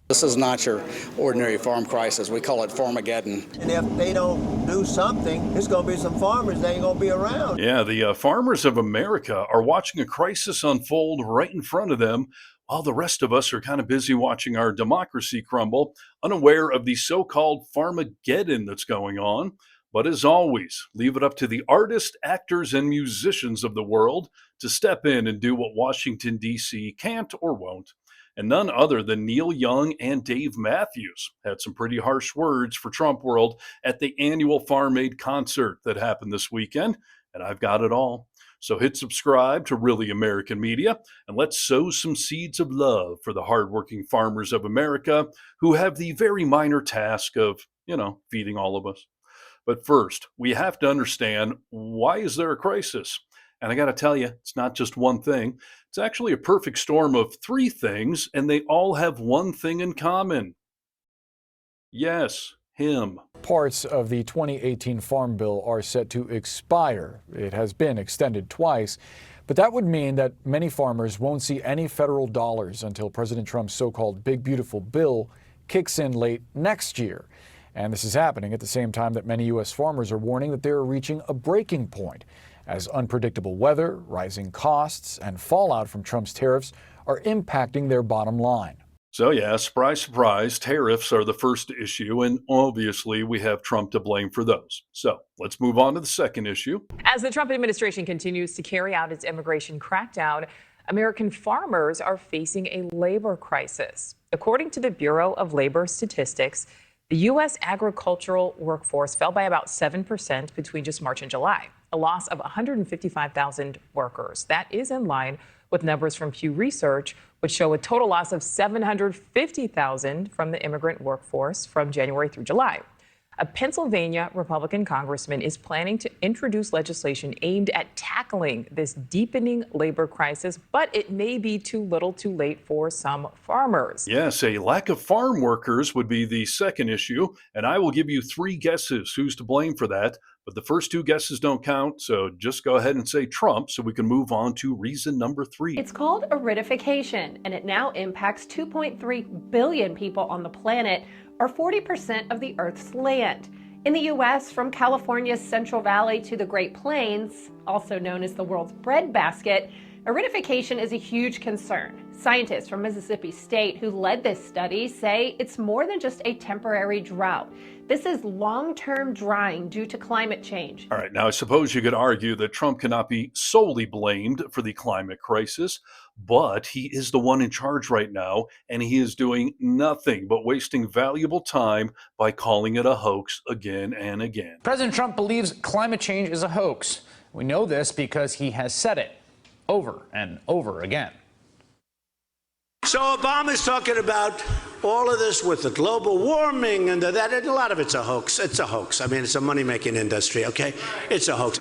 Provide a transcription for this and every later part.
This is not your ordinary farm crisis. We call it Farmageddon. And if they don't do something, there's going to be some farmers that ain't going to be around. Yeah, the farmers of America are watching a crisis unfold right in front of them, while the rest of us are kind of busy watching our democracy crumble, unaware of the so-called Farmageddon that's going on. But as always, leave it up to the artists, actors, and musicians of the world to step in and do what Washington, D.C. can't or won't. And none other than Neil Young and Dave Matthews had some pretty harsh words for Trump world at the annual Farm Aid concert that happened this weekend. And I've got it all. So hit subscribe to Really American Media, and let's sow some seeds of love for the hardworking farmers of America who have the very minor task of, feeding all of us. But first, we have to understand, why is there a crisis? And I got to tell you, it's not just one thing. It's actually a perfect storm of three things, and they all have one thing in common. Yes, him. Parts of the 2018 Farm Bill are set to expire. It has been extended twice, but that would mean that many farmers won't see any federal dollars until President Trump's so-called Big Beautiful Bill kicks in late next year. And this is happening at the same time that many U.S. farmers are warning that they are reaching a breaking point, as unpredictable weather, rising costs, and fallout from Trump's tariffs are impacting their bottom line. So yeah, surprise, surprise, tariffs are the first issue, and obviously we have Trump to blame for those. So let's move on to the second issue. As the Trump administration continues to carry out its immigration crackdown, American farmers are facing a labor crisis. According to the Bureau of Labor Statistics, the U.S. agricultural workforce fell by about 7% between just March and July, a loss of 155,000 workers. That is in line with numbers from Pew Research, which show a total loss of 750,000 from the immigrant workforce from January through July. A Pennsylvania Republican congressman is planning to introduce legislation aimed at tackling this deepening labor crisis, but it may be too little too late for some farmers. Yes, a lack of farm workers would be the second issue, and I will give you three guesses who's to blame for that. But the first two guesses don't count, so just go ahead and say Trump so we can move on to reason number three. It's called aridification, and it now impacts 2.3 billion people on the planet, or 40% of the Earth's land. In the U.S., from California's Central Valley to the Great Plains, also known as the world's breadbasket, aridification is a huge concern. Scientists from Mississippi State who led this study say it's more than just a temporary drought. This is long-term drying due to climate change. All right, now I suppose you could argue that Trump cannot be solely blamed for the climate crisis, but he is the one in charge right now, and he is doing nothing but wasting valuable time by calling it a hoax again and again. President Trump believes climate change is a hoax. We know this because he has said it over and over again. So Obama's talking about all of this with the global warming and that, and a lot of it's a hoax. It's a hoax. I mean, it's a money-making industry, okay? It's a hoax.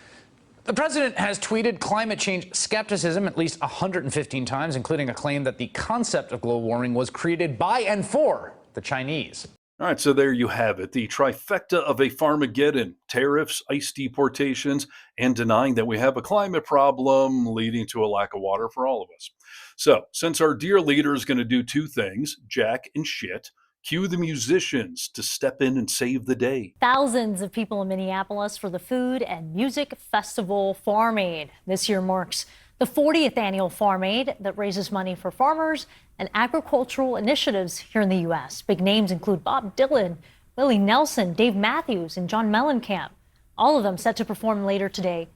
The president has tweeted climate change skepticism at least 115 times, including a claim that the concept of global warming was created by and for the Chinese. All right, so there you have it, the trifecta of a Farmageddon: tariffs, ICE deportations, and denying that we have a climate problem leading to a lack of water for all of us. So, since our dear leader is going to do two things, jack and shit, cue the musicians to step in and save the day. Thousands of people in Minneapolis for the food and music festival Farm Aid. This year marks the 40th annual Farm Aid that raises money for farmers and agricultural initiatives here in the U.S. Big names include Bob Dylan, Willie Nelson, Dave Matthews, and John Mellencamp. All of them set to perform later today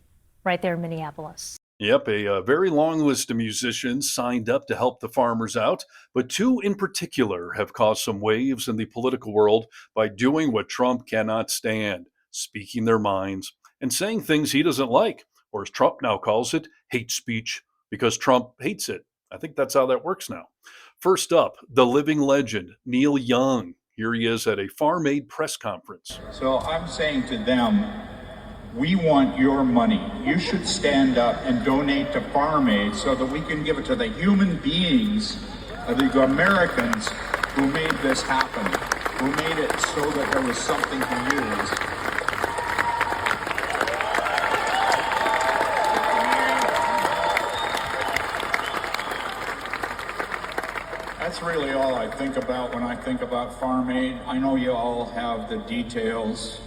right there in Minneapolis. Yep, a very long list of musicians signed up to help the farmers out, but two in particular have caused some waves in the political world by doing what Trump cannot stand, speaking their minds and saying things he doesn't like, or as Trump now calls it, hate speech, because Trump hates it. I think that's how that works now. First up, the living legend, Neil Young. Here he is at a Farm Aid press conference. So I'm saying to them, we want your money. You should stand up and donate to Farm Aid so that we can give it to the human beings, the Americans who made this happen, who made it so that there was something to use. That's That's really all I think about when I think about Farm Aid. I know you all have the details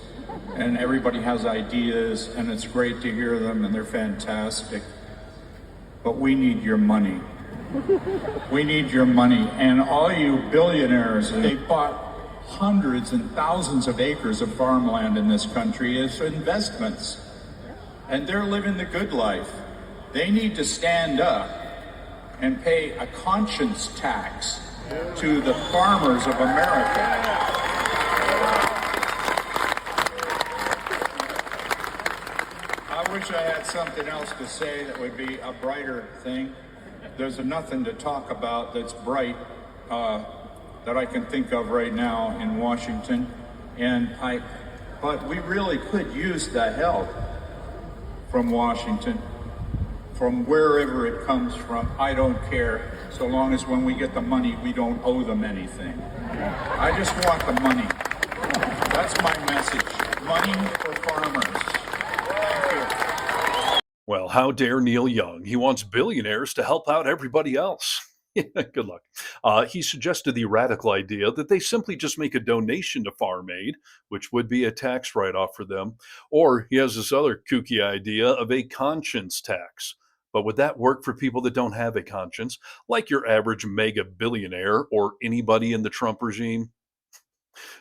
and everybody has ideas and it's great to hear them and they're fantastic. But we need your money. We need your money. And all you billionaires, they bought hundreds and thousands of acres of farmland in this country as investments. And they're living the good life. They need to stand up and pay a conscience tax to the farmers of America. I wish I had something else to say that would be a brighter thing. There's nothing to talk about that's bright that I can think of right now in Washington. But we really could use the help from Washington, from wherever it comes from. I don't care, so long as when we get the money, we don't owe them anything. I just want the money. That's my message. Money for farmers. Thank you. Well, how dare Neil Young? He wants billionaires to help out everybody else. Good luck. He suggested the radical idea that they simply just make a donation to Farm Aid, which would be a tax write-off for them. Or he has this other kooky idea of a conscience tax. But would that work for people that don't have a conscience, like your average mega billionaire or anybody in the Trump regime?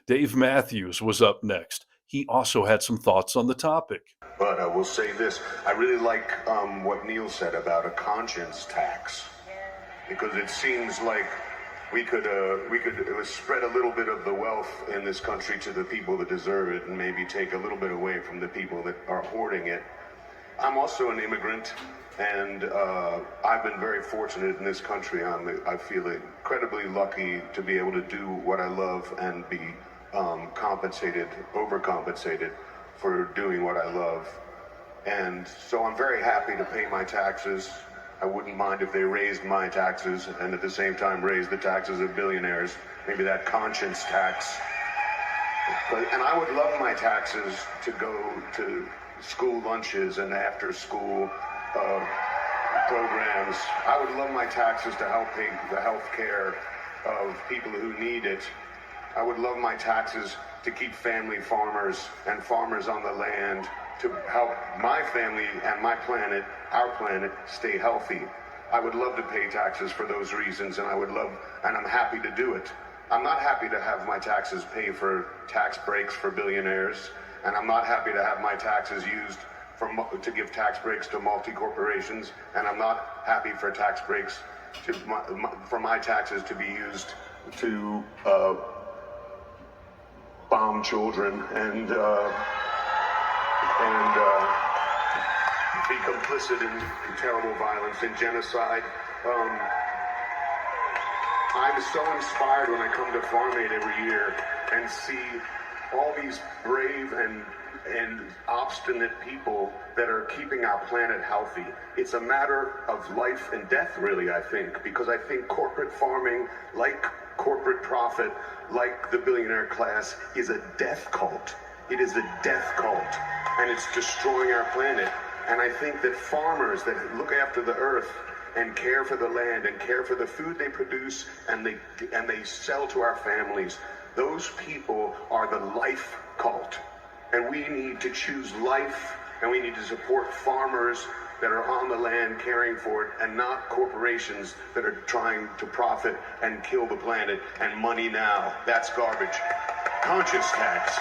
Dave Matthews was up next. He also had some thoughts on the topic. But I will say this, I really like what Neil said about a conscience tax, because it seems like we could spread a little bit of the wealth in this country to the people that deserve it and maybe take a little bit away from the people that are hoarding it. I'm also an immigrant, and I've been very fortunate in this country. I feel incredibly lucky to be able to do what I love and be overcompensated for doing what I love. And so I'm very happy to pay my taxes. I wouldn't mind if they raised my taxes and at the same time raised the taxes of billionaires, maybe that conscience tax. And I would love my taxes to go to school lunches and after school programs. I would love my taxes to help pay the health care of people who need it. I would love my taxes to keep family farmers and farmers on the land, to help my family and my planet, our planet, stay healthy. I would love to pay taxes for those reasons, and I'm happy to do it. I'm not happy to have my taxes pay for tax breaks for billionaires, and I'm not happy to have my taxes used to give tax breaks to multi-corporations, and I'm not happy for tax breaks for my taxes to be used to bomb children and be complicit in terrible violence and genocide. I'm so inspired when I come to Farm Aid every year and see all these brave and obstinate people that are keeping our planet healthy. It's a matter of life and death, really, I think, because I think corporate farming, like corporate profit, like the billionaire class, is a death cult. It is a death cult, and it's destroying our planet. And I think that farmers that look after the earth and care for the land and care for the food they produce and they sell to our families, those people are the life cult. And we need to choose life, and we need to support farmers that are on the land caring for it, and not corporations that are trying to profit and kill the planet and money now. That's garbage. Conscience tax.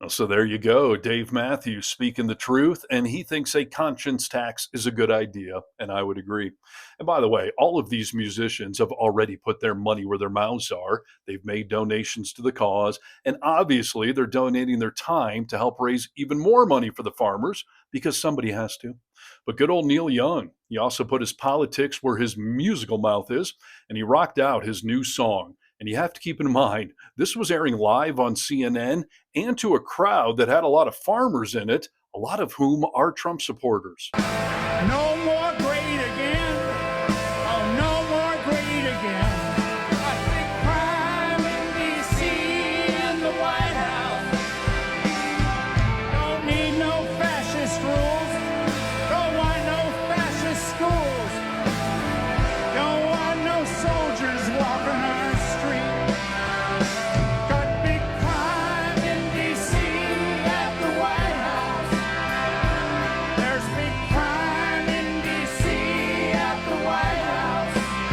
So there you go. Dave Matthews speaking the truth, and he thinks a conscience tax is a good idea, and I would agree. And by the way, all of these musicians have already put their money where their mouths are. They've made donations to the cause, and obviously they're donating their time to help raise even more money for the farmers, because somebody has to. But good old Neil Young, he also put his politics where his musical mouth is, and he rocked out his new song. And you have to keep in mind, this was airing live on CNN and to a crowd that had a lot of farmers in it, a lot of whom are Trump supporters. No more great again. Oh, no more great again. I think crime in D.C. and the White House. Don't need no fascist rules. Don't want no fascist schools. Don't want no soldiers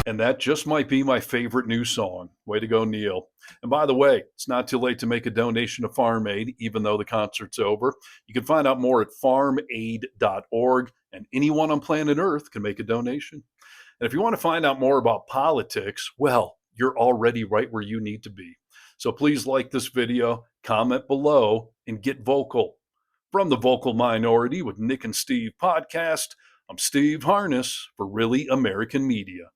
And that just might be my favorite new song. Way to go, Neil. And by the way, it's not too late to make a donation to Farm Aid, even though the concert's over. You can find out more at farmaid.org, and anyone on planet Earth can make a donation. And if you want to find out more about politics, well, you're already right where you need to be. So please like this video, comment below, and get vocal. From the Vocal Minority with Nick and Steve podcast, I'm Steve Harness for Really American Media.